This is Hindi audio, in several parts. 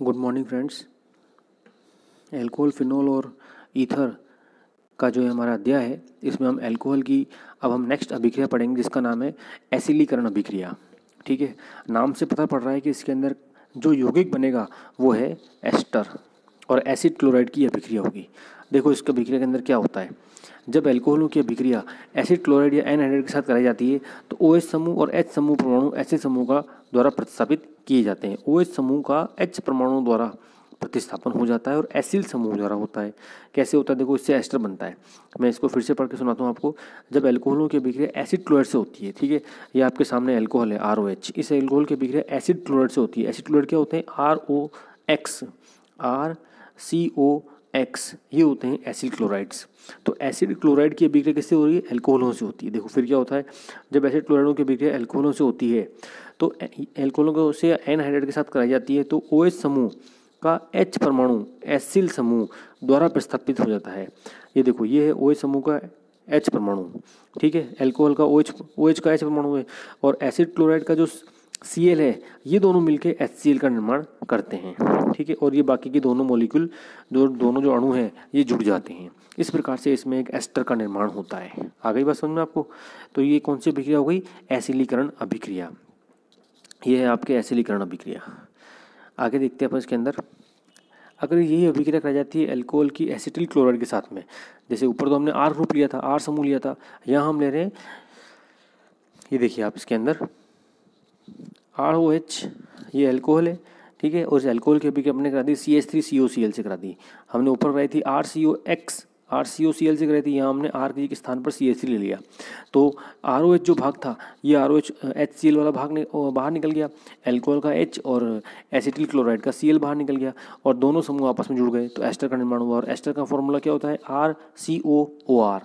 Good morning friends. Alcohol, phenol और ईथर का जो हमारा अध्याय है, इसमें हम एल्कोहल की अब हम नेक्स्ट अभिक्रिया पढ़ेंगे जिसका नाम है एसिलीकरण अभिक्रिया। ठीक है, नाम से पता पड़ रहा है कि इसके अंदर जो यौगिक बनेगा वो है एस्टर और एसिड क्लोराइड की अभिक्रिया होगी। देखो इस अभिक्रिया के अंदर क्या होता है, जब एल्कोहलों की अभिक्रिया एसिड क्लोराइड या एनहाइड्राइड के साथ कराई जाती है तो OH समूह और H समूह परमाणु एसिड समूह का द्वारा प्रतिस्थापित किए जाते हैं। OH समूह का H परमाणु द्वारा प्रतिस्थापन हो जाता है और एसिल समूह द्वारा होता है। कैसे होता है, देखो इससे एस्टर बनता है। मैं इसको फिर से पढ़ के सुनाता हूँ आपको। जब एल्कोहलों की अभिक्रिया एसिड क्लोराइड से होती है, ठीक है, ये आपके सामने एल्कोहल है ROH, इस एल्कोहल की अभिक्रिया एसिड क्लोराइड से होती है। एसिड क्लोराइड क्या होते हैं, RCOX, ये होते हैं एसिड क्लोराइड्स। तो एसिड क्लोराइड की अभिक्रिया किससे हो रही है, एल्कोहलों से होती है। देखो फिर क्या होता है, जब एसिड क्लोराइडों की अभिक्रिया एल्कोहलों से होती है तो एल्कोहलों को से एनहाइड्राइड के साथ कराई जाती है तो OH समूह का H परमाणु एसिल समूह द्वारा प्रतिस्थापित हो जाता है। ये देखो ये है OH समूह का H परमाणु, ठीक है, एल्कोहल का OH का H परमाणु है और एसिड क्लोराइड का जो Cl है, ये दोनों मिलके HCl का निर्माण करते हैं। ठीक है, और ये बाकी के दोनों मॉलिक्यूल दोनों जो अणु हैं ये जुड़ जाते हैं। इस प्रकार से इसमें एक एस्टर का निर्माण होता है। आ गई बात समझ में आपको। तो ये कौन सी अभिक्रिया हो गई, एसिलीकरण अभिक्रिया। ये है आपके एसिलीकरण अभिक्रिया। आगे देखते हैं अपन इसके अंदर, अगर यही अभिक्रिया कराई जाती है एल्कोहल की एसिटिल क्लोराइड के साथ में, जैसे ऊपर तो हमने R ग्रुप लिया था, R समूह लिया था, यहाँ हम ले रहे हैं, ये देखिए आप इसके अंदर ROH, ये एल्कोहल है, ठीक है, और इस एल्कोहल की अभिक्रिया हमने करा दी CH3COCl से करा दी। हमने ऊपर कराई थी RCOCl से कराई थी, यहाँ हमने R के स्थान पर CH3 ले लिया। तो ROH जो भाग था, ये ROH HCl वाला भाग बाहर निकल गया, एल्कोहल का H और एसिटिल क्लोराइड का Cl बाहर निकल गया और दोनों समूह आपस में जुड़ गए तो एस्टर का निर्माण हुआ। और एस्टर का फॉर्मूला क्या होता है, RCOOR।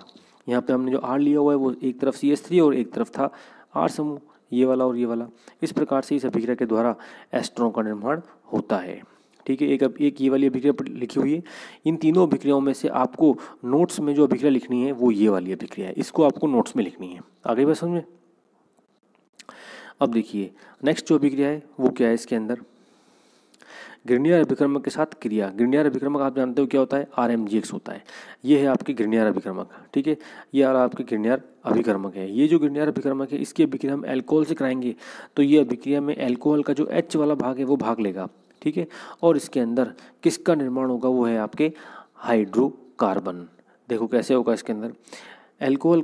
यहाँ पे हमने जो R लिया हुआ है वो एक तरफ CH3 और एक तरफ था R समूह, ये वाला और ये वाला। इस प्रकार से इस अभिक्रिया के द्वारा एस्टरों का निर्माण होता है। ठीक है, एक ये वाली अभिक्रिया लिखी हुई है। इन तीनों अभिक्रियाओं में से आपको नोट्स में जो अभिक्रिया लिखनी है वो ये वाली अभिक्रिया है, इसको आपको नोट्स में लिखनी है। आगे बात समझ में। अब देखिए नेक्स्ट जो अभिक्रिया है वो क्या है, इसके अंदर ग्रिनियर अभिक्रमक के साथ क्रिया। ग्रिनियर अभिक्रमक आप जानते हो क्या होता है, RMGX होता है। ये है आपके ग्रिनियर अभिक्रमक, ठीक है, ये आपके ग्रिनियर अभिक्रमक है। ये जो ग्रिनियर अभिक्रमक है इसकी अभिक्रिया हम एल्कोहल से कराएंगे तो ये अभिक्रिया में एल्कोहल का जो H वाला भाग है वो भाग लेगा, ठीक है, और इसके अंदर किसका निर्माण होगा, वो है आपके हाइड्रोकार्बन। देखो कैसे होगा, इसके अंदर एल्कोहल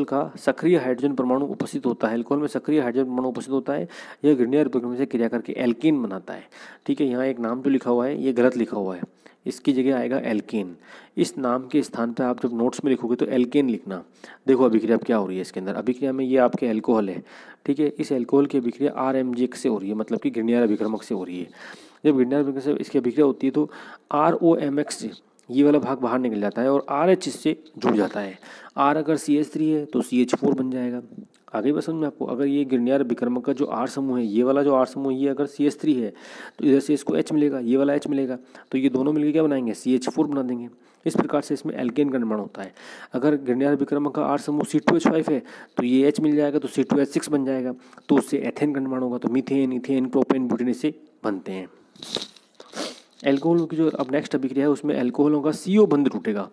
का सक्रिय हाइड्रोजन परमाणु उपस्थित होता है। एल्कोहल में सक्रिय हाइड्रोजन परमाणु उपस्थित होता है। यह ग्रिनियर अभिक्रमक से क्रिया करके एल्कीन बनाता है। ठीक है, यहाँ एक नाम जो लिखा हुआ है ये गलत लिखा हुआ है, इसकी जगह आएगा एल्केन। इस नाम के स्थान पर आप जब नोट्स में लिखोगे तो एल्केन लिखना। देखो अभिक्रिया क्या हो रही है इसके अंदर, अभिक्रिया में ये आपके एल्कोहल है, ठीक है, इस एल्कोहल की अभिक्रिया RMGX से हो रही है, मतलब कि ग्रिनियर अभिक्रमक से हो रही है। जब ग्रिनियर अभिक्रमक से इसकी अभिक्रिया होती है तो ROMX ये वाला भाग बाहर निकल जाता है और RH इससे जुड़ जाता है। R अगर CH3 है तो CH4 बन जाएगा। आगे बस समझ में आपको, अगर ये ग्रिनियर अभिक्रमक का जो R समूह है, ये वाला जो R समूह ये अगर CH3 है तो इधर से इसको H मिलेगा, ये वाला H मिलेगा, तो ये दोनों मिलकर क्या बनाएंगे, CH4 बना देंगे। इस प्रकार से इसमें एल्केन का निर्माण होता है। अगर ग्रिनियर अभिक्रमक का R समूह C2H5 है तो ये H मिल जाएगा तो C2H6 बन जाएगा, तो उससे एथेन का निर्माण होगा। तो मीथेन, इथेन, प्रोपेन, ब्यूटेन इससे बनते हैं। एल्कोहलों की जो अब नेक्स्ट अभिक्रिया है उसमें एल्कोहलों का CO बंध टूटेगा।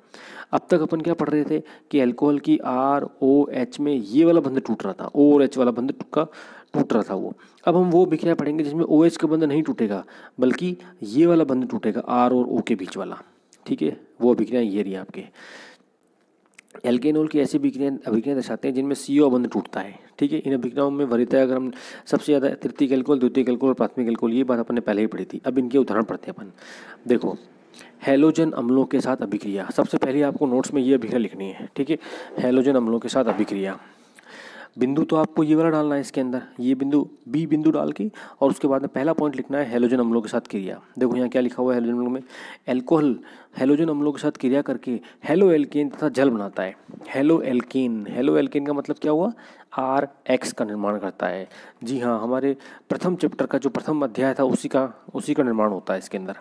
अब तक अपन क्या पढ़ रहे थे कि एल्कोहल की ROH में ये वाला बंध टूट रहा था, O और H वाला बंध टूट रहा था वो। अब हम वो अभिक्रिया पढ़ेंगे जिसमें OH का बंध नहीं टूटेगा बल्कि ये वाला बंध टूटेगा, R और O के बीच वाला। ठीक है, वो अभिक्रिया ये रही आपके। एल्केनॉल की ऐसी अभिक्रिया दर्शाते हैं जिनमें CO बंध टूटता है। ठीक है, इन अभिक्रियाओं में वरीयता अगर हम सबसे ज़्यादा तृतीयक एल्कोहल, द्वितीयक एल्कोहल और प्राथमिक एल्कोहल, ये बात अपन ने पहले ही पढ़ी थी। अब इनके उदाहरण पढ़ते हैं अपन। देखो हैलोजन अम्लों के साथ अभिक्रिया, सबसे पहले आपको नोट्स में ये अभिक्रिया लिखनी है। ठीक है, हैलोजन अम्लों के साथ अभिक्रिया। बिंदु तो आपको ये वाला डालना है इसके अंदर, ये बिंदु B बिंदु डाल के, और उसके बाद में पहला पॉइंट लिखना है हैलोजन अम्लों के साथ क्रिया। देखो यहाँ क्या लिखा हुआ है, हैलोजन अम्लों में एल्कोहल हैलोजन अम्लों के साथ क्रिया करके हेलो एल्केन तथा जल बनाता है। हेलो एल्केन का मतलब क्या हुआ, RX का निर्माण करता है। जी हाँ, हमारे प्रथम चैप्टर का जो प्रथम अध्याय था उसी का निर्माण होता है इसके अंदर।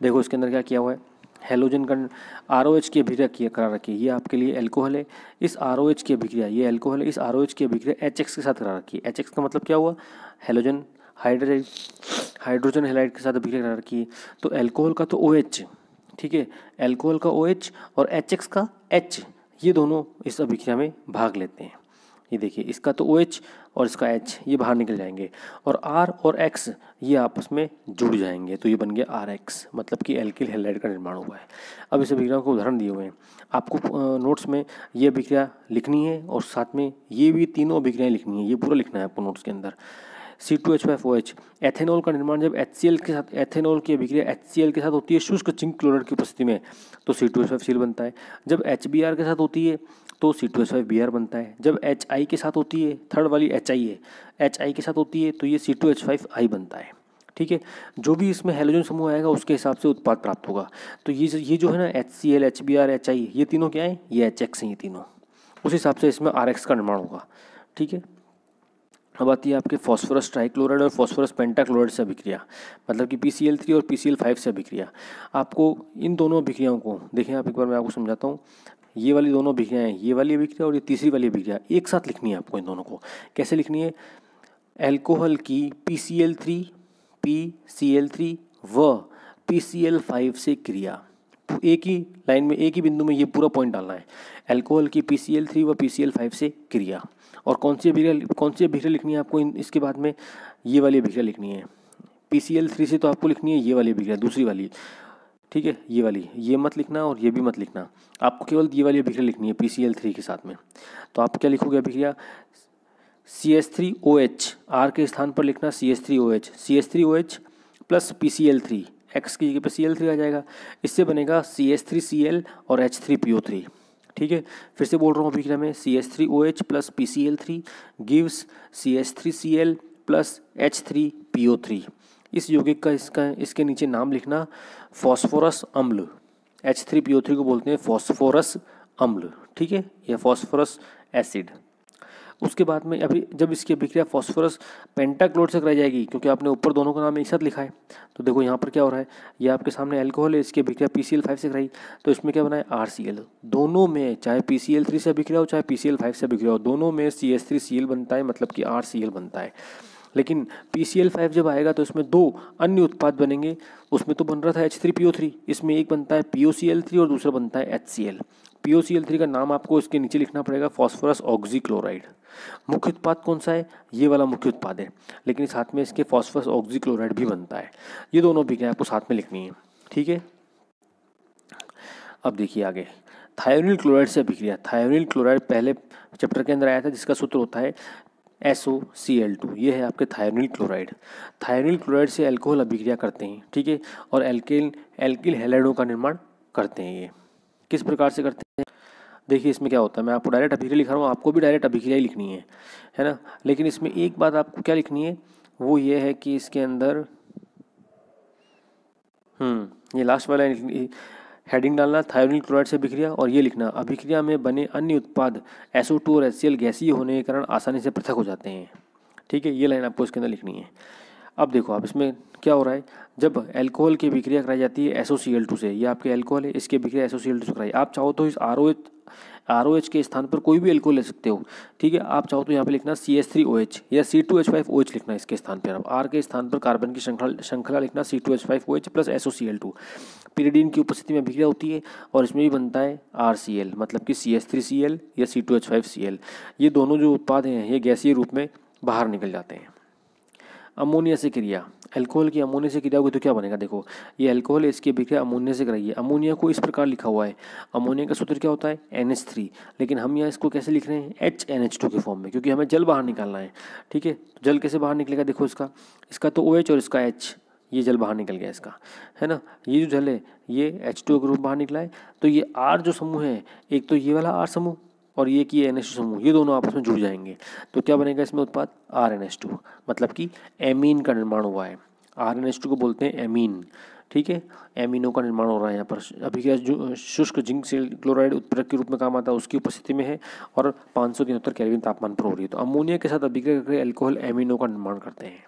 देखो इसके अंदर क्या किया हुआ है, हैलोजन का ROH की अभिक्रिया करा रखी है, ये आपके लिए एल्कोहल है। इस ROH की अभिक्रिया, ये एल्कोहल है, इस ROH की अभिक्रिया HX के साथ करा रखी है। HX का मतलब क्या हुआ, हैलोजन हाइड्रोजन हैलाइड के साथ अभिक्रिया करा रखी है। तो एल्कोहल का तो OH, ठीक है, एल्कोहल का OH और HX का H, ये दोनों इस अभिक्रिया में भाग लेते हैं। ये देखिए, इसका तो OH और इसका H ये बाहर निकल जाएंगे और R और X ये आपस में जुड़ जाएंगे, तो ये बन गया RX, मतलब कि एल्किल हैलाइड का निर्माण हुआ है। अब इस अभिक्रिया को उदाहरण दिए हुए हैं, आपको नोट्स में ये अभिक्रिया लिखनी है और साथ में ये भी तीनों अभिक्रियाएँ लिखनी है, ये पूरा लिखना है आपको नोट्स के अंदर। C2H5OH, एथेनॉल का निर्माण जब HCl के साथ, एथेनॉल की अभिक्रिया HCl के साथ होती है शुष्क जिंक क्लोराइड की उपस्थिति में, तो C2H5Cl बनता है। जब HBr के साथ होती है तो C2H5Br बनता है। जब HI के साथ होती है, थर्ड वाली HI है, HI के साथ होती है तो ये C2H5I बनता है, ठीक है। जो भी इसमें हैलोजन समूह आएगा उसके हिसाब से उत्पाद प्राप्त होगा। तो ये जो है ना HCl, HBr, HI, ये तीनों क्या है, ये HX हैं, ये तीनों, उस हिसाब से इसमें RX का निर्माण होगा, ठीक है। अब आती है आपके फॉस्फोरस ट्राइक्लोराइड और फॉस्फोरस पेंटाक्लोराइड से अभिक्रिया, मतलब कि PCl3 और PCl5 से अभिक्रिया। आपको इन दोनों अभिक्रियाओं को देखें, आप एक बार मैं आपको समझाता हूँ। ये वाली दोनों अभिक्रियाएँ, ये वाली अभिक्रिया और ये तीसरी वाली अभिक्रिया एक साथ लिखनी है आपको। इन दोनों को कैसे लिखनी है, एल्कोहल की PCl3 व PCl5 से क्रिया, एक ही लाइन में, एक ही बिंदु में ये पूरा पॉइंट डालना है। एल्कोहल की PCl3 व PCl5 से क्रिया, और कौन सी अभिक्रिया लिखनी है आपको इसके बाद में, ये वाली अभिक्रिया लिखनी है। PCl3 से तो आपको लिखनी है ये वाली अभिक्रिया, दूसरी वाली, ठीक है, ये वाली, ये मत लिखना और ये भी मत लिखना, आपको केवल ये वाली अभिक्रिया लिखनी है PCl3 के साथ में। तो आप क्या लिखोगे अभिक्रिया, CH3OH, R के स्थान पर लिखना CH3OH प्लस PCl3, X की जगह पर Cl3 आ जाएगा। इससे बनेगा CH3Cl और H3PO3, ठीक है। फिर से बोल रहा हूँ अभिक्रिया में, CH3OH plus PCl3 gives CH3Cl plus H3PO3। इस यौगिक का इसके नीचे नाम लिखना फॉस्फोरस अम्ल, H3PO3 को बोलते हैं फॉस्फोरस अम्ल, ठीक है, या फॉस्फोरस एसिड। उसके बाद में अभी जब इसकी अभिक्रिया फॉस्फोरस पेंटाक्लोराइड से कराई जाएगी, क्योंकि आपने ऊपर दोनों का नाम एक साथ लिखा है, तो देखो यहाँ पर क्या हो रहा है, ये आपके सामने एल्कोहल है, इसकी अभिक्रिया PCl5 से कराई, तो इसमें क्या बना है, RCl। दोनों में, चाहे PCl3 से अभिक्रिया हो चाहे PCl5 से अभिक्रिया हो, दोनों में CH3Cl बनता है, मतलब कि RCl बनता है। लेकिन PCl5 जब आएगा तो इसमें दो अन्य उत्पाद बनेंगे, उसमें तो बन रहा था H3PO3, इसमें एक बनता है POCl3 और दूसरा बनता है HCl। POCl3 का नाम आपको इसके नीचे लिखना पड़ेगा, फॉस्फोरस ऑक्सीक्लोराइड। मुख्य उत्पाद कौन सा है, ये वाला मुख्य उत्पाद है, लेकिन साथ में इसके फॉस्फोरस ऑक्सीक्लोराइड भी बनता है। ये दोनों भी आपको साथ में लिखनी है, ठीक है। अब देखिए आगे, थायोनिल क्लोराइड से अभिक्रिया। थायोनिल क्लोराइड पहले चैप्टर के अंदर आया था, जिसका सूत्र होता है SOCl2। ये है आपके थायोनिल क्लोराइड। थायोनिल क्लोराइड से अल्कोहल अभिक्रिया करते हैं, ठीक है, और एल्किल हैलाइडों का निर्माण करते हैं। ये किस प्रकार से करते हैं, देखिए इसमें क्या होता है, मैं आपको डायरेक्ट अभिक्रिया लिखा रहा हूँ, आपको भी डायरेक्ट अभिक्रिया ही लिखनी है ना। लेकिन इसमें एक बात आपको क्या लिखनी है, वो ये है कि इसके अंदर ये लास्ट वाला हेडिंग डालना, थायोनिल क्लोराइड से अभिक्रिया, और ये लिखना, अभिक्रिया में बने अन्य उत्पाद SO2 और HCl गैसीय होने के कारण आसानी से पृथक हो जाते हैं, ठीक है। ये लाइन आपको इसके अंदर लिखनी है। अब देखो आप इसमें क्या हो रहा है, जब एल्कोहल की अभिक्रिया कराई जाती है SOCl2 से, ये आपके एल्कोहल है, इसकी अभिक्रिया SOCl2 से कराई, आप चाहो तो इस ROH के स्थान पर कोई भी एल्कोहल ले सकते हो, ठीक है। आप चाहो तो यहाँ पे लिखना CH3OH या C2H5OH लिखना इसके स्थान पर। अब R के स्थान पर कार्बन की श्रृंखला लिखना C2H5OH प्लस SOCl2। पिरिडीन की उपस्थिति में अभिक्रिया होती है और इसमें भी बनता है RCl, मतलब कि CH3Cl या C2H5Cl। ये दोनों जो उत्पाद हैं ये गैसीय रूप में बाहर निकल जाते हैं। अमोनिया से क्रिया, अल्कोहल की अमोनिया से क्रिया होगी तो क्या बनेगा, देखो ये अल्कोहल है, इसकी अभिक्रिया अमोनिया से कराई है। अमोनिया को इस प्रकार लिखा हुआ है, अमोनिया का सूत्र क्या होता है NH3, लेकिन हम यहाँ इसको कैसे लिख रहे हैं HNH2 के फॉर्म में, क्योंकि हमें जल बाहर निकालना है, ठीक है। तो जल कैसे बाहर निकलेगा, देखो इसका तो OH और इसका H, ये जल बाहर निकल गया इसका, है ना। ये जो जल है ये H2 के रूप बाहर निकला है, तो ये R जो समूह है, एक तो ये वाला R समूह और ये कि NH2 समूह, ये दोनों आपस में जुड़ जाएंगे, तो क्या बनेगा इसमें उत्पाद RNH2, मतलब कि एमीन का निर्माण हुआ है। RNH2 को बोलते हैं एमीन, ठीक है, एमीनों का निर्माण हो रहा है यहाँ पर। अभिक्रिया शुष्क जिंक क्लोराइड उत्प्रेरक के रूप में काम आता है, उसकी उपस्थिति में है और 573 केल्विन तापमान पर हो रही है। तो अमोनिया के साथ अभिक्रिया करके अल्कोहल एमीनों का निर्माण करते हैं।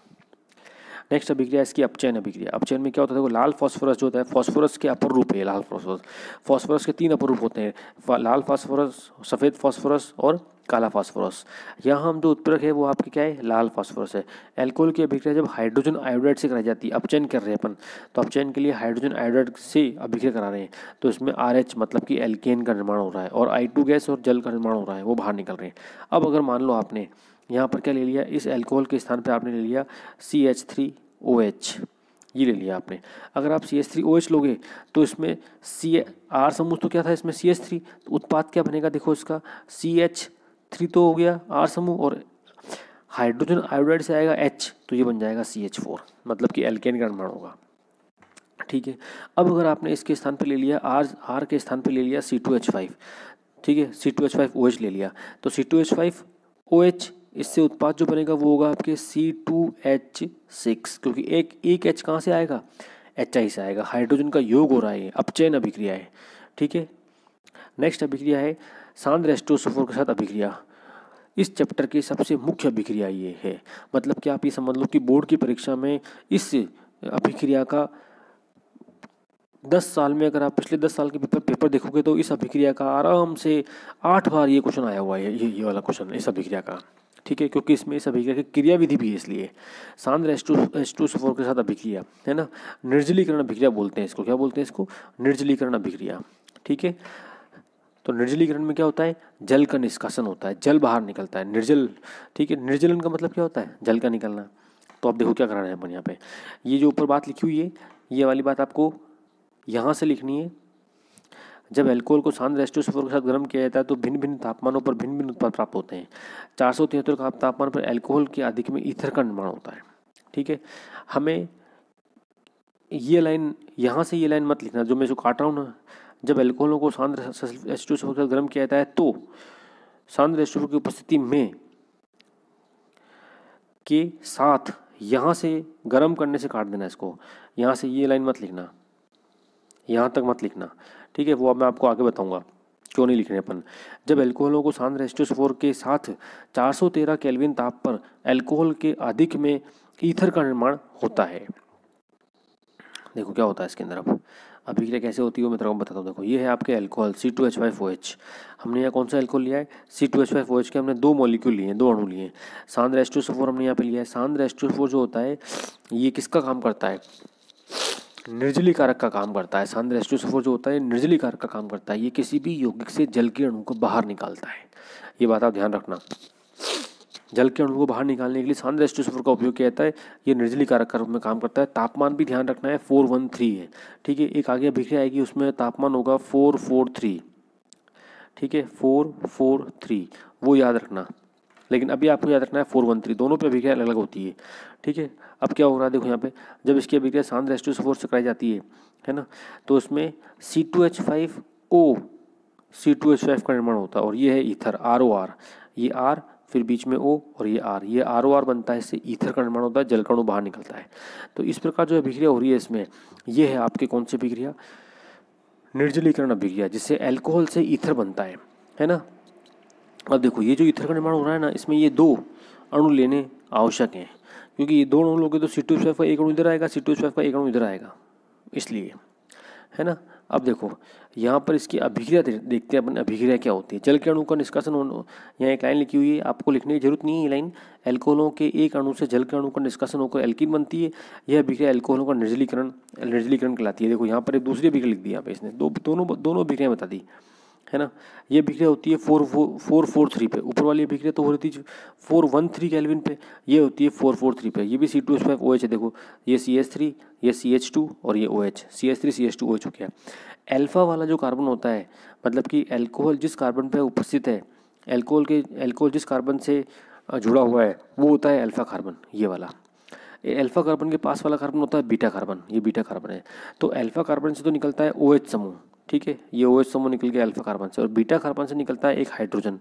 नेक्स्ट अभिक्रिया इसकी अपचयन अभिक्रिया। अपचयन में क्या होता है, देखो लाल फास्फोरस जो होता है, फास्फोरस के अपर रूप है लाल फास्फोरस। फास्फोरस के 3 अपर रूप होते हैं, लाल फास्फोरस, सफ़ेद फास्फोरस और काला फास्फोरस। यहाँ हम जो उत्प्रेरक है वो आपके क्या है, लाल फास्फोरस है। एल्कोहल की अभिक्रिया जब हाइड्रोजन आयोडाइड से कराई जाती है, अपचयन कर रहे हैं अपन, तो अपचयन के लिए हाइड्रोजन आयोडाइड से अभिक्रिया करा रहे हैं, तो इसमें RH मतलब कि एल्केन का निर्माण हो रहा है और I2 गैस और जल का निर्माण हो रहा है, वो बाहर निकल रहे हैं। अब अगर मान लो आपने यहाँ पर क्या ले लिया, इस एल्कोहल के स्थान पर आपने ले लिया CH3OH, ये ले लिया आपने। अगर आप CH3OH लोगे तो इसमें R समूह तो क्या था इसमें CH3, तो उत्पाद क्या बनेगा, देखो इसका CH3 तो हो गया R समूह, और हाइड्रोजन आयोडाइड से आएगा H, तो ये बन जाएगा CH4, मतलब कि एल्केन का निर्माण होगा। ठीक है। अब अगर आपने इसके स्थान पे ले लिया R के स्थान पे ले लिया C2H5, ठीक है, C2H5OH ले लिया, तो C2H5OH, इससे उत्पाद जो बनेगा वो होगा आपके C2H6, क्योंकि एक H कहाँ से आएगा, HI से आएगा। हाइड्रोजन का योग हो रहा है, अपचयन अभिक्रिया है। ठीक है। नेक्स्ट अभिक्रिया है सांद्र H2SO4 के साथ अभिक्रिया। इस चैप्टर की सबसे मुख्य अभिक्रिया ये है, मतलब कि आप ये समझ लो कि बोर्ड की परीक्षा में इस अभिक्रिया का 10 साल में, अगर आप पिछले 10 साल के पेपर देखोगे तो इस अभिक्रिया का आराम से 8 बार ये क्वेश्चन आया हुआ है, ये वाला क्वेश्चन इस अभिक्रिया का। ठीक है, क्योंकि इसमें इस अभिक्रिया की क्रियाविधि भी है, इसलिए सांद्र H2SO4 के साथ अभिक्रिया है ना, निर्जलीकरण अभिक्रिया बोलते हैं इसको। क्या बोलते हैं इसको, निर्जलीकरण अभिक्रिया। ठीक है, तो निर्जलीकरण में क्या होता है, जल का निष्कासन होता है, जल बाहर निकलता है, निर्जल। ठीक है, निर्जलन का मतलब क्या होता है, जल का निकलना। तो आप देखो क्या करा रहे हैं अपन यहाँ पे, ये जो ऊपर बात लिखी हुई है, ये वाली बात आपको यहाँ से लिखनी है। जब एल्कोहल को सांद्र H2SO4 के साथ गर्म किया जाता है तो भिन्न भिन्न तापमानों पर भिन्न भिन्न उत्पाद प्राप्त होते हैं। 473 का तापमान पर एल्कोहल के अधिक में ईथर का निर्माण होता है। ठीक है, हमें ये लाइन, यहाँ से ये लाइन मत लिखना जो मैं इसको काट रहा हूँ ना। जब एल्कोहलों को सांद्र H2SO4 के साथ गर्म किया जाता है तो सांद्र H2SO4 की उपस्थिति में के साथ यहाँ से गर्म करने से काट देना इसको। यहाँ से ये लाइन मत लिखना, यहाँ तक मत लिखना। ठीक है, वो अब मैं आपको आगे बताऊंगा क्यों नहीं लिखने अपन। जब एल्कोहलों को सांद्र H2SO4 के साथ 413 केल्विन ताप पर एल्कोहल के अधिक में ईथर का निर्माण होता है। देखो क्या होता है इसके अंदर। अब अभिक्रिया कैसे होती है वो मैं तेरे को बताता हूँ। देखो ये है आपके एल्कोहल C2H5OH। हमने यहाँ कौन सा एल्कोहल लिया है, C2H5OH के हमने 2 मॉलिक्यूल लिए हैं, 2 अणु लिए हैं। सांद्र H2SO4 हमने यहाँ पे लिया है। सांद्र H2SO4 जो होता है ये किसका काम करता है, निर्जलीकारक का काम करता है। सांद्र H2SO4 जो होता है निर्जलीकारक का काम करता है। ये किसी भी यौगिक से जल के अणु को बाहर निकालता है, ये बात आप ध्यान रखना। जल के अणु को बाहर निकालने के लिए सांद्र H2SO4 का उपयोग किया जाता है। ये निर्जलीकारक का रूप में काम करता है। तापमान भी ध्यान रखना है 413 है। ठीक है, एक आगे अभिक्रिया आएगी उसमें तापमान होगा 443। ठीक है, 443 वो याद रखना, लेकिन अभी आपको याद रखना है 413। दोनों पे अभिक्रिया अलग अलग होती है। ठीक है, अब क्या हो रहा है देखो यहाँ पे, जब इसकी अभिक्रिया सांद्र H2SO4 से कराई जाती है ना, तो उसमें C2H5O C2H5 का निर्माण होता है और ये है ईथर ROR। ये R फिर बीच में O और ये R, ये ROR बनता है, इससे ईथर का निर्माण होता है, जल का अणु बाहर निकलता है। तो इस प्रकार जो अभिक्रिया हो रही है इसमें, ये है आपके कौन सी अभिक्रिया, निर्जलीकरण अभिक्रिया, जिससे एल्कोहल से ईथर बनता है ना। अब देखो ये जो ईथर का निर्माण हो रहा है ना, इसमें ये 2 अणु लेने आवश्यक हैं, क्योंकि ये 2 अणु लोगे तो C2H5 का एक अणु इधर आएगा, C2H5 का एक अणु इधर आएगा, इसलिए है ना। अब देखो यहाँ पर इसकी अभिक्रिया देखते हैं अपन, अभिक्रिया क्या होती है। जल के अणु का निष्कासन होना, यहाँ एक लाइन लिखी हुई है, आपको लिखने की जरूरत नहीं है ये लाइन। एल्कोहलों के एक अणु से जल के अणु का निष्कासन होकर एल्कीन बनती है। यह अभिक्रिया एल्कोहलों का निर्जलीकरण कहलाती है। देखो यहाँ पर एक दूसरी अभिक्रिया लिख दी, यहाँ पे इसने दोनों अभिक्रिया बता दी है ना। ये अभिक्रिया होती है 443 पे। ऊपर वाली अभिक्रिया तो हो रही थी 413 केल्विन पे, ये होती है 443 पे। ये भी C2H5OH है। देखो ये CH3, ये CH2 और ये OH, CH3 CH2OH हो गया। अल्फा वाला जो कार्बन होता है, मतलब कि एल्कोहल जिस कार्बन पे उपस्थित है, एल्कोहल जिस कार्बन से जुड़ा हुआ है वो होता है अल्फा कार्बन, ये वाला। अल्फा कार्बन के पास वाला कार्बन होता है बीटा कार्बन, ये बीटा कार्बन है। तो अल्फा कार्बन से तो निकलता है OH समूह, ठीक है, ये OH समूह निकल गया अल्फा कार्बन से, और बीटा कार्बन से निकलता है एक हाइड्रोजन।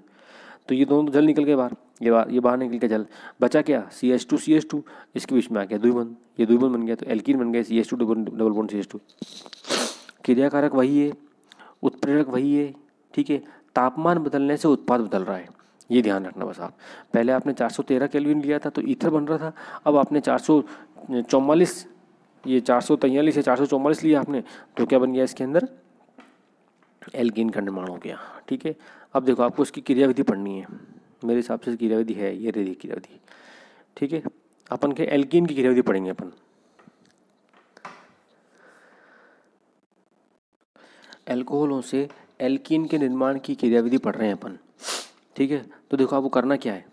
तो ये दोनों जल निकल गए बाहर, ये बाहर निकल के जल बचा क्या, CH2 इसके बीच में आ गया द्विबंध, ये द्विबंध बन गया, तो एल्कीन बन गया CH2 डबल बॉन्ड CH2। क्रियाकारक वही है, उत्प्रेरक वही है। ठीक है, तापमान बदलने से उत्पाद बदल रहा है, ये ध्यान रखना बस आप। पहले आपने 413 केल्विन लिया था तो ईथर बन रहा था, अब आपने 444, ये 443 या 444 लिया आपने, तो क्या बन गया इसके अंदर, एल्कीन का निर्माण हो गया। ठीक है, अब देखो आपको इसकी क्रियाविधि पढ़नी है। मेरे हिसाब से क्रियाविधि है, ये रही क्रियाविधि। ठीक है, अपन के एल्कीन की क्रियाविधि पढ़ेंगे अपन। एल्कोहलों से एल्कीन के निर्माण की क्रियाविधि पढ़ रहे हैं अपन। ठीक है, तो देखो आपको करना क्या है,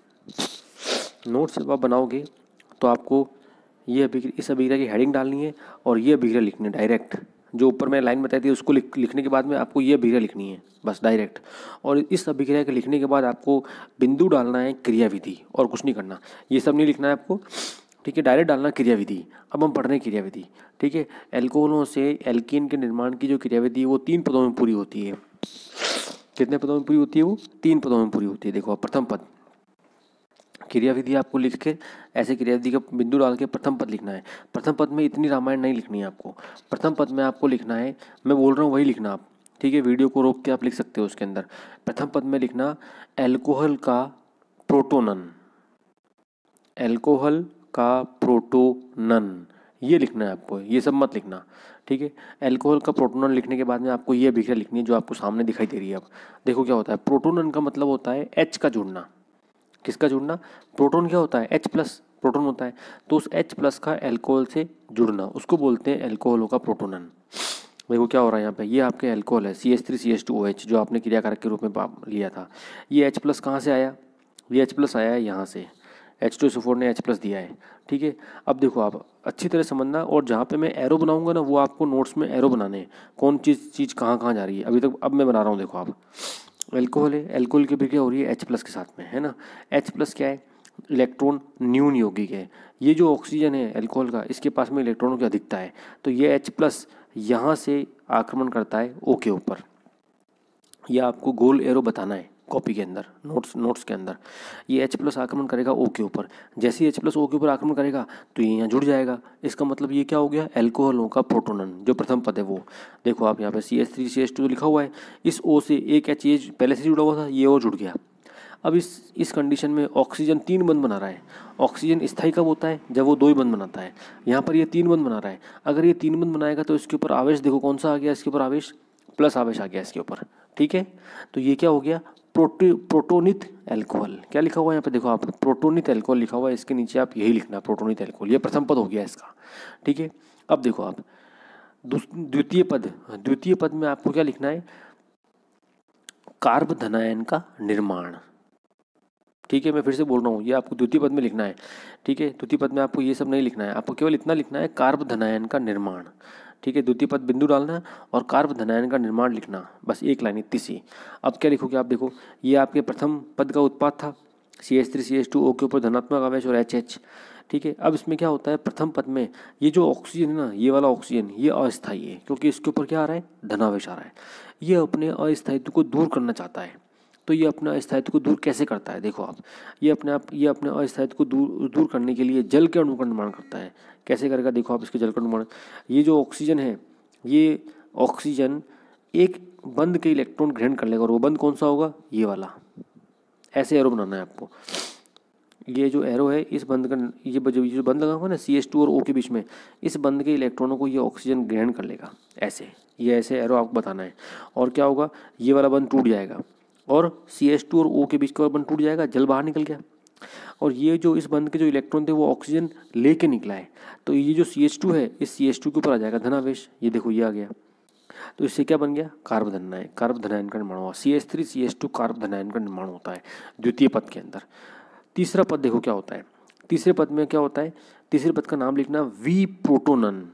नोट्स जब आप बनाओगे तो आपको ये इस अभिक्रिया की हेडिंग डालनी है और ये अभिक्रिया लिखनी है डायरेक्ट। जो ऊपर मैंने लाइन बताई थी उसको लिखने के बाद में आपको ये अभिक्रिया लिखनी है बस डायरेक्ट। और इस अभिक्रिया के लिखने के बाद आपको बिंदु डालना है क्रियाविधि, और कुछ नहीं करना, ये सब नहीं लिखना है आपको। ठीक है, डायरेक्ट डालना क्रियाविधि। अब हम पढ़ रहे हैं क्रियाविधि। ठीक है, एल्कोहलों से एल्कीन के निर्माण की जो क्रियाविधि है वो 3 पदों में पूरी होती है। कितने पदों में पूरी होती है वो? 3 पदों में पूरी होती है। देखो प्रथम पद, क्रियाविधि आपको लिख के ऐसे क्रियाविधि का बिंदु डाल के प्रथम पद लिखना है। प्रथम पद में इतनी रामायण नहीं लिखनी है आपको, प्रथम पद में आपको लिखना है, मैं बोल रहा हूँ वही लिखना आप। ठीक है, वीडियो को रोक के आप लिख सकते हो उसके अंदर। प्रथम पद में लिखना एल्कोहल का प्रोटोनन, एल्कोहल का प्रोटोनन, ये लिखना है आपको, ये सब मत लिखना। ठीक है, एल्कोहल का प्रोटोनन लिखने के बाद में आपको ये अभिक्रिया लिखनी है जो आपको सामने दिखाई दे रही है। अब देखो क्या होता है, प्रोटोनन का मतलब होता है H का जुड़ना। किसका जुड़ना? प्रोटोन क्या होता है? H प्लस प्रोटोन होता है, तो उस H प्लस का एल्कोहल से जुड़ना, उसको बोलते हैं एल्कोहलों का प्रोटोनन। देखो क्या हो रहा है यहाँ पे, ये आपके एल्कोहल है CH3CH2OH जो आपने क्रियाकारक के रूप में लिया था। ये H प्लस कहाँ से आया? ये H प्लस आया है यहाँ से, H2SO4 ने H प्लस दिया है। ठीक है, अब देखो आप अच्छी तरह समझना, और जहाँ पे मैं एरो बनाऊंगा ना वो आपको नोट्स में एरो बनाने हैं, कौन चीज़ कहाँ कहाँ जा रही है। अभी तक अब मैं बना रहा हूँ, देखो आप एल्कोहल है, एल्कोहल की अभिक्रिया हो रही है H प्लस के साथ में, है ना। H प्लस क्या है? इलेक्ट्रॉन न्यून यौगिक है। ये जो ऑक्सीजन है एल्कोहल का, इसके पास में इलेक्ट्रॉनों की अधिकता है, तो ये H प्लस यहाँ से आक्रमण करता है O के ऊपर। यह आपको गोल एरो बताना है कॉपी के अंदर, नोट्स के अंदर। ये H प्लस आक्रमण करेगा O के ऊपर, जैसे ही H प्लस O के ऊपर आक्रमण करेगा तो ये यहाँ जुड़ जाएगा। इसका मतलब ये क्या हो गया? एल्कोहलों का प्रोटोनन, जो प्रथम पद है वो। देखो आप यहाँ पे CH3CH2 लिखा हुआ है, इस O से एक H ये पहले से जुड़ा हुआ था, ये और जुड़ गया। अब इस कंडीशन में ऑक्सीजन 3 बंध बना रहा है। ऑक्सीजन स्थायी कब होता है? जब वो 2 ही बंध बनाता है। यहाँ पर ये 3 बंध बना रहा है। अगर ये 3 बंध बनाएगा तो इसके ऊपर आवेश देखो कौन सा आ गया, इसके ऊपर आवेश प्लस आवेश आ गया इसके ऊपर। ठीक है, तो ये क्या हो गया? प्रोटोनित एल्कोहल। क्या लिखा हुआ है यहाँ पे? देखो आप प्रोटोनित एल्कोहल लिखा हुआ है, इसके नीचे आप यही लिखना प्रोटोनित एल्कोहल। ये प्रथम पद हो गया इसका। ठीक है, अब देखो आप द्वितीय पद में आपको क्या लिखना है? कार्ब धनायन का निर्माण। ठीक है, मैं फिर से बोल रहा हूँ, ये आपको द्वितीय पद में लिखना है। ठीक है, द्वितीय पद में आपको ये सब नहीं लिखना है, आपको केवल इतना लिखना है कार्ब धनायन का निर्माण। ठीक है, द्वितीय पद बिंदु डालना है और कार्ब धनायन का निर्माण लिखना, बस एक लाइन इतनी सी। अब क्या लिखोगे आप? देखो ये आपके प्रथम पद का उत्पाद था, CH3CH2O के ऊपर धनात्मक आवेश और HH। ठीक है, अब इसमें क्या होता है? प्रथम पद में ये जो ऑक्सीजन है ना, ये वाला ऑक्सीजन ये अस्थायी है, क्योंकि इसके ऊपर क्या आ रहा है? धनावेश आ रहा है। ये अपने अस्थायित्व को दूर करना चाहता है। तो ये अपने अस्थायित्व को दूर कैसे करता है? देखो आप, ये अपने अस्थायित्व को दूर करने के लिए जल के अणु का निर्माण करता है। कैसे करेगा? देखो आप इसके जल का निर्माण, ये जो ऑक्सीजन है, ये ऑक्सीजन एक बंध के इलेक्ट्रॉन ग्रहण कर लेगा, और वो बंध कौन सा होगा? ये वाला। ऐसे एरो बनाना है आपको। ये जो एरो है, इस बंध का, ये जो बंध लगा हुआ ना CH2 और O के बीच में, इस बंध के इलेक्ट्रॉनों को ये ऑक्सीजन ग्रहण कर लेगा। ऐसे एरो आपको बताना है। और क्या होगा? ये वाला बंध टूट जाएगा और CH2 और O के बीच का बंध टूट जाएगा, जल बाहर निकल गया। और ये जो इस बंध के जो इलेक्ट्रॉन थे वो ऑक्सीजन लेके निकला है, तो ये जो CH2 है इस CH2 के ऊपर आ जाएगा धनावेश। ये देखो ये आ गया, तो इससे क्या बन गया? कार्ब धनायन का निर्माण हुआ। CH3CH2 कार्ब धनायन का निर्माण होता है द्वितीय पद के अंदर। तीसरा पद देखो क्या होता है। तीसरे पद में क्या होता है? तीसरे पद का नाम लिखना V प्रोटोनन।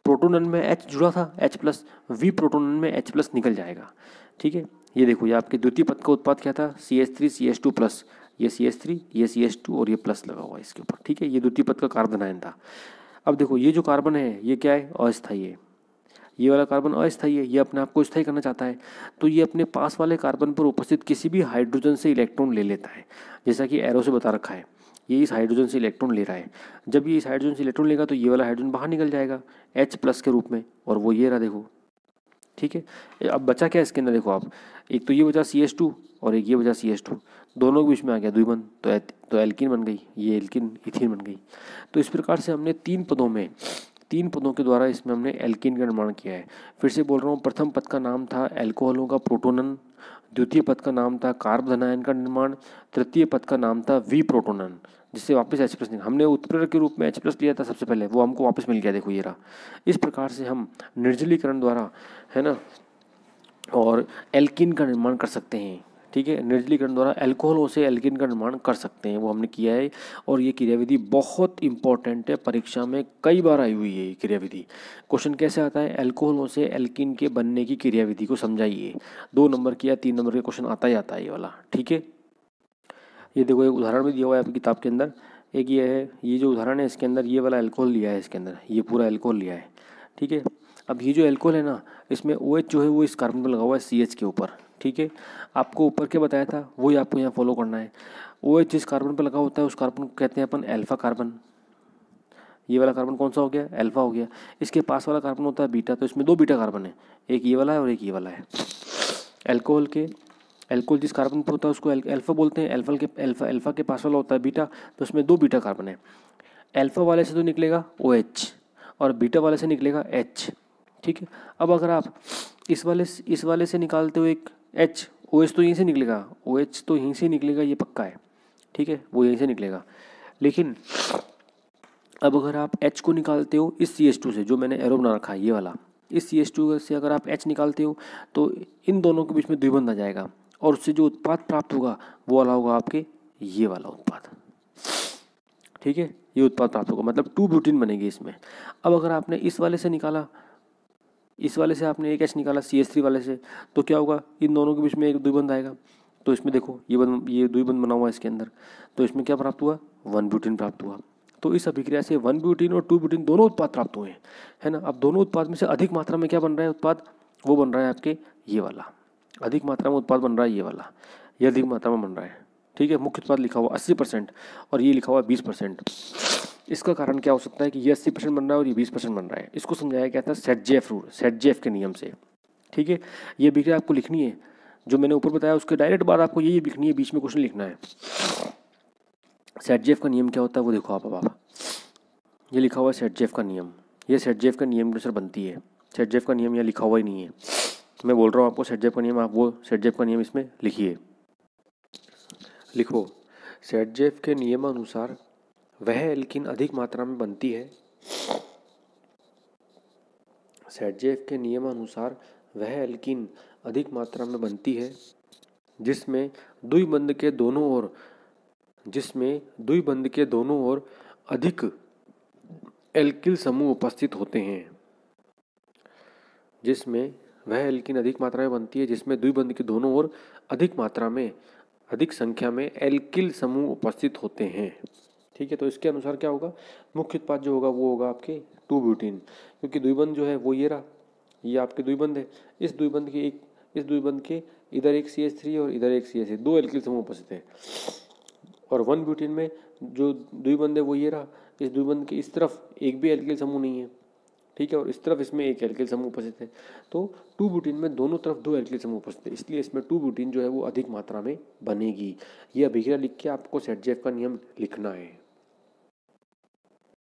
प्रोटोनन में H जुड़ा था, H प्लस, V प्रोटोनन में H प्लस निकल जाएगा। ठीक है, ये देखो ये आपके द्वितीय पद का उत्पाद क्या था? CH3CH2 प्लस, ये CH3 ये CH2 और ये प्लस लगा हुआ है इसके ऊपर। ठीक है, ये द्वितीय पद का कार्बन धनायन था। अब देखो ये जो कार्बन है ये क्या है? अस्थायी है। ये वाला कार्बन अस्थायी है, ये अपने आप को स्थायी करना चाहता है, तो ये अपने पास वाले कार्बन पर उपस्थित किसी भी हाइड्रोजन से इलेक्ट्रॉन ले लेता है। जैसा कि एरो से बता रखा है, ये इस हाइड्रोजन से इलेक्ट्रॉन ले रहा है। जब ये इस हाइड्रोजन से इलेक्ट्रॉन लेगा तो ये वाला हाइड्रोजन बाहर निकल जाएगा H प्लस के रूप में, और वो ये रहा देखो। ठीक है, अब बचा क्या इसके अंदर? देखो आप, एक तो ये बचा CH2 और एक ये बचा CH2, दोनों के बीच में आ गया द्विबंध, तो एल्कीन बन गई, ये एल्कीन इथीन बन गई। तो इस प्रकार से हमने 3 3 पदों के द्वारा इसमें हमने एल्कीन का निर्माण किया है। फिर से बोल रहा हूँ, प्रथम पद का नाम था एल्कोहलों का प्रोटोनन, द्वितीय पद का नाम था कार्ब धनायन का निर्माण, तृतीय पद का नाम था विप्रोटोनन, जिससे वापस H+ हमने उत्प्रेरक के रूप में H+ लिया था सबसे पहले, वो हमको वापस मिल गया, देखो ये रहा। इस प्रकार से हम निर्जलीकरण द्वारा, है ना, और एल्कीन का निर्माण कर सकते हैं। ठीक है, निर्जलीकरण द्वारा अल्कोहलों से एल्कीन का निर्माण कर सकते हैं, वो हमने किया है। और ये क्रियाविधि बहुत इंपॉर्टेंट है, परीक्षा में कई बार आई हुई है ये क्रियाविधि। क्वेश्चन कैसे आता है, अल्कोहलों से एल्कीन के बनने की क्रियाविधि को समझाइए। 2 नंबर की या 3 नंबर के क्वेश्चन आता ही आता है ये वाला। ठीक है, ये देखो एक उदाहरण भी दिया हुआ है आपकी किताब के अंदर। एक ये है, ये जो उदाहरण है इसके अंदर ये वाला अल्कोहल लिया है, इसके अंदर ये पूरा अल्कोहल लिया है। ठीक है, अब ये जो अल्कोहल है ना, इसमें OH जो है वो इस कार्बन पर लगा हुआ है CH के ऊपर। ठीक है, आपको ऊपर क्या बताया था वही आपको यहाँ फॉलो करना है। OH जिस कार्बन पर लगा होता है उस कार्बन को कहते हैं अपन अल्फा कार्बन। ये वाला कार्बन कौन सा हो गया, अल्फा हो गया। इसके पास वाला कार्बन होता है बीटा, तो इसमें 2 बीटा कार्बन है, एक ये वाला है और एक ये वाला है। अल्कोहल जिस कार्बन पर होता है उसको अल्फा बोलते हैं। अल्फा के पास वाला होता है बीटा, तो उसमें 2 बीटा कार्बन है। अल्फा वाले से तो निकलेगा OH और बीटा वाले से निकलेगा H। ठीक है, अब अगर आप इस वाले से निकालते हो एक H, OH तो यहीं से निकलेगा, OH तो यहीं से निकलेगा, ये पक्का है। ठीक है, वो यहीं से निकलेगा। लेकिन अब अगर आप H को निकालते हो इस CH2 से, जो मैंने एरो बना रखा है ये वाला, इस CH2 से अगर आप H निकालते हो तो इन दोनों के बीच में द्विबंध आ जाएगा और उससे जो उत्पाद प्राप्त होगा वो वाला होगा आपके ये वाला उत्पाद। ठीक है, ये उत्पाद प्राप्त होगा, मतलब 2 ब्यूटीन बनेगी इसमें। अब अगर आपने इस वाले से निकाला, इस वाले से आपने एक H निकाला CH3 वाले से, तो क्या होगा, इन दोनों के बीच में एक द्विबंध आएगा। तो इसमें देखो ये द्विबंध बना हुआ है इसके अंदर, तो इसमें क्या प्राप्त हुआ, 1 ब्यूटीन प्राप्त हुआ। तो इस अभिक्रिया से 1 ब्यूटीन और 2 ब्यूटीन दोनों उत्पाद प्राप्त हुए हैं, है ना। अब दोनों उत्पाद में से अधिक मात्रा में क्या बन रहा है उत्पाद, वो बन रहा है आपके ये वाला। अधिक मात्रा में उत्पाद बन रहा है ये वाला, ये अधिक मात्रा में बन रहा है। ठीक है, मुख्य उत्पाद लिखा हुआ 80% और ये लिखा हुआ 20%। इसका कारण क्या हो सकता है कि ये 80% बन रहा है और ये 20% बन रहा है। इसको समझाया गया था सेटजेफ रूल, सेटजेफ के नियम से। ठीक है, ये अभिक्रिया आपको लिखनी है, जो मैंने ऊपर बताया उसके डायरेक्ट बाद आपको यही लिखनी है, बीच में क्वेश्चन लिखना है। सेटजेफ का नियम क्या होता है वो देखो आप ये लिखा हुआ है सेटजेफ का नियम। ये सेटजेफ का नियम के अनुसार बनती है। सेटजेफ का नियम यहाँ लिखा हुआ ही नहीं है, मैं बोल रहा हूँ आपको सेटजेफ का नियम, आप वो सेटजेफ का नियम इसमें लिखिए। लिखो, सेटजेफ के नियमानुसार वह एल्कीन अधिक मात्रा में बनती है। सेटजेफ के नियमानुसार वह एल्कीन अधिक मात्रा में बनती है जिसमें द्विबंध के दोनों ओर अधिक एल्किल समूह उपस्थित होते हैं। जिसमें वह एल्कीन अधिक मात्रा में बनती है जिसमें द्विबंध के दोनों ओर अधिक संख्या में एल्किल समूह उपस्थित होते हैं। ठीक है, तो इसके अनुसार क्या होगा, मुख्य उत्पाद जो होगा वो होगा आपके 2 ब्यूटीन, क्योंकि द्विबंध जो है वो ये रहा, ये आपके द्विबंध है। इस द्विबंध के इधर एक CH3 और इधर एक CH, 2 एल्किल समूह उपस्थित है। और 1 ब्यूटीन में जो द्विबंध है वो ये रहा, इस द्विबंध के इस तरफ एक भी एल्किल समूह नहीं है। ठीक है, और इस तरफ इसमें एक एल्किल समूह उपस्थित है। तो 2 ब्यूटीन में दोनों तरफ 2 एल्किल समूह उपस्थित है, इसलिए इसमें 2 ब्यूटीन जो है वो अधिक मात्रा में बनेगी। ये अभिक्रिया लिख के आपको सेटजेफ का नियम लिखना है।